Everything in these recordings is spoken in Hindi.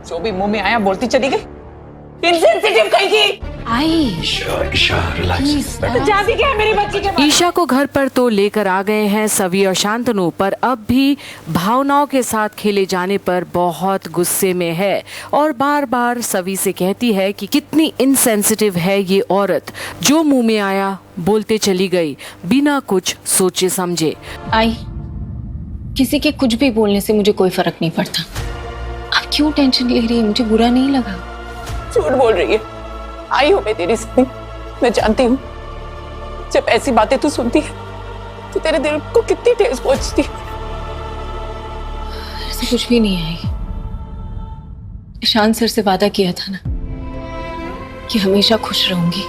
जो भी मुंह में आया बोलती चली गई। इनसेंसिटिव कहीं की। ईशा रिलैक्स। तो जाती क्या है मेरी बच्ची के पास? ईशा को घर पर तो लेकर आ गए हैं सवी और शांतनु, पर अब भी भावनाओं के साथ खेले जाने पर बहुत गुस्से में है और बार बार सवी से कहती है कि कितनी इनसेंसिटिव है ये औरत, जो मुंह में आया बोलते चली गई बिना कुछ सोचे समझे। आई, किसी के कुछ भी बोलने से मुझे कोई फर्क नहीं पड़ता। आप क्यों टेंशन ले रही है? मुझे बुरा नहीं लगा। झूठ बोल रही है। आई हूं मैं तेरी सामने, मैं जानती हूँ जब ऐसी बातें तू सुनती है तो तेरे दिल को कितनी ठेस पहुंचती है। ऐसा कुछ भी नहीं है। ईशान सर से वादा किया था ना कि हमेशा खुश रहूंगी।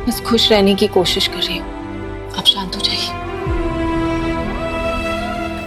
बस खुश रहने की कोशिश कर रही हूँ। आप शांत हो जाइए।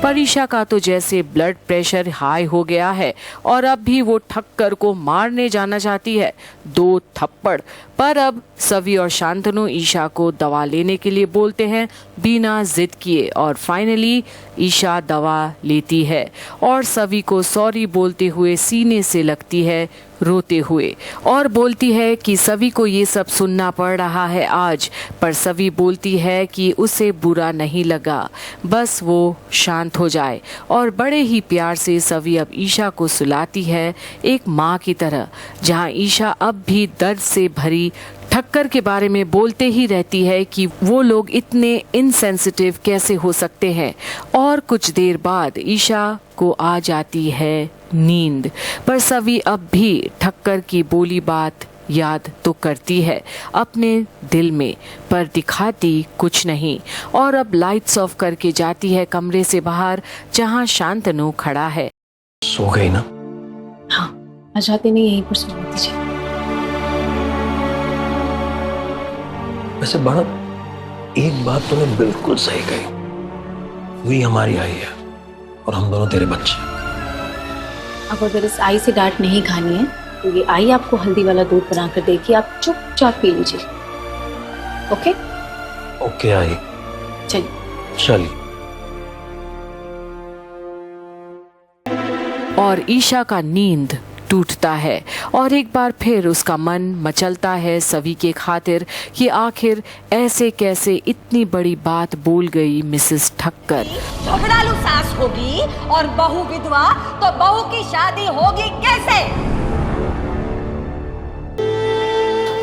पर ईशा का तो जैसे ब्लड प्रेशर हाई हो गया है और अब भी वो ठक्कर को मारने जाना चाहती है, 2 थप्पड़। पर अब सवी और शांतनु ईशा को दवा लेने के लिए बोलते हैं बिना जिद किए और फाइनली ईशा दवा लेती है और सवी को सॉरी बोलते हुए सीने से लगती है रोते हुए और बोलती है कि सवी को ये सब सुनना पड़ रहा है आज, पर सवी बोलती है कि उसे बुरा नहीं लगा, बस वो शांत हो जाए। और बड़े ही प्यार से सवी अब ईशा को सुलाती है एक माँ की तरह, जहाँ ईशा अब भी दर्द से भरी ठक्कर के बारे में बोलते ही रहती है कि वो लोग इतने इनसेंसिटिव कैसे हो सकते हैं। और कुछ देर बाद ईशा को आ जाती है नींद, पर सवी अब भी ठक्कर की बोली बात याद तो करती है अपने दिल में, पर दिखाती कुछ नहीं। और अब लाइट्स ऑफ करके जाती है कमरे से बाहर, जहां शांतनु खड़ा है। सो गई ना? हाँ, आ जाते नहीं, यहीं पर सो दीजिए। वैसे बड़ा एक बात तूने बिल्कुल सही कही, वही हमारी आई है और हम दोनों तेरे बच्चे। अब अगर इस आई से डांट नहीं खानी है तो ये आई आपको हल्दी वाला दूध बनाकर देगी, आप चुपचाप पी लीजिए। ओके? ओके आई, चलिए। और ईशा का नींद टूटता है और एक बार फिर उसका मन मचलता है सवी के खातिर कि आखिर ऐसे कैसे इतनी बड़ी बात बोल गई मिसेस ठक्कर। झगड़ालू सास होगी और बहू विधवा, तो बहू की शादी होगी कैसे?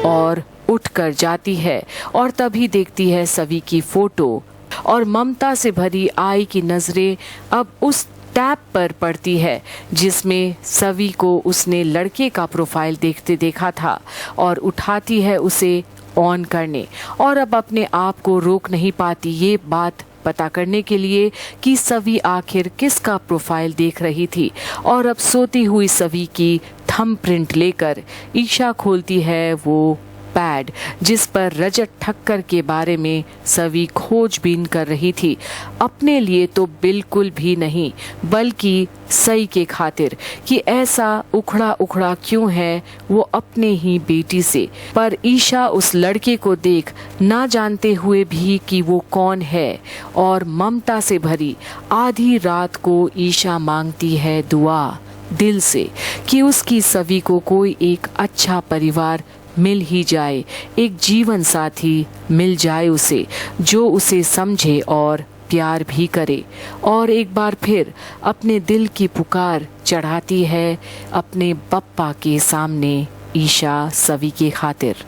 और उठकर जाती है और तभी देखती है सवी की फोटो और ममता से भरी आई की नजरें अब उस टैब पर पड़ती है जिसमें सवी को उसने लड़के का प्रोफाइल देखते देखा था और उठाती है उसे ऑन करने और अब अपने आप को रोक नहीं पाती ये बात पता करने के लिए कि सवी आखिर किसका प्रोफाइल देख रही थी। और अब सोती हुई सवी की थंब प्रिंट लेकर ईशा खोलती है वो पैड जिस पर रजत ठक्कर के बारे में सवी खोजबीन कर रही थी, अपने लिए तो बिल्कुल भी नहीं बल्कि सई के खातिर कि ऐसा उखड़ा उखड़ा क्यों है वो अपने ही बेटी से। पर ईशा उस लड़के को देख ना जानते हुए भी कि वो कौन है और ममता से भरी आधी रात को ईशा मांगती है दुआ दिल से कि उसकी सवी को कोई एक अच्छा परिवार मिल ही जाए, एक जीवन साथी मिल जाए उसे, जो उसे समझे और प्यार भी करे। और एक बार फिर अपने दिल की पुकार चढ़ाती है अपने पप्पा के सामने ईशा सवी के खातिर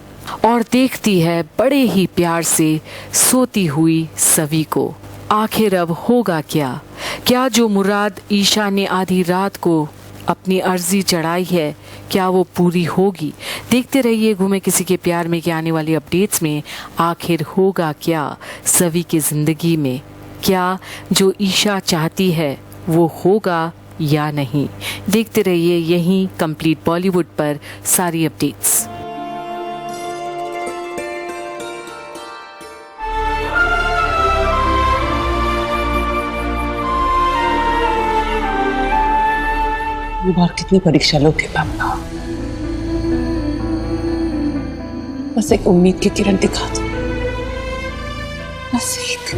और देखती है बड़े ही प्यार से सोती हुई सवी को। आखिर अब होगा क्या? क्या जो मुराद ईशा ने आधी रात को अपनी अर्जी चढ़ाई है क्या वो पूरी होगी? देखते रहिए घूमे किसी के प्यार में के आने वाली अपडेट्स में आखिर होगा क्या सवी की जिंदगी में? क्या जो ईशा चाहती है वो होगा या नहीं? देखते रहिए यहीं कंप्लीट बॉलीवुड पर सारी अपडेट्स। बार कितनी परीक्षा लोगे पापा, बस एक उम्मीद की किरण दिखा दो, बस एक।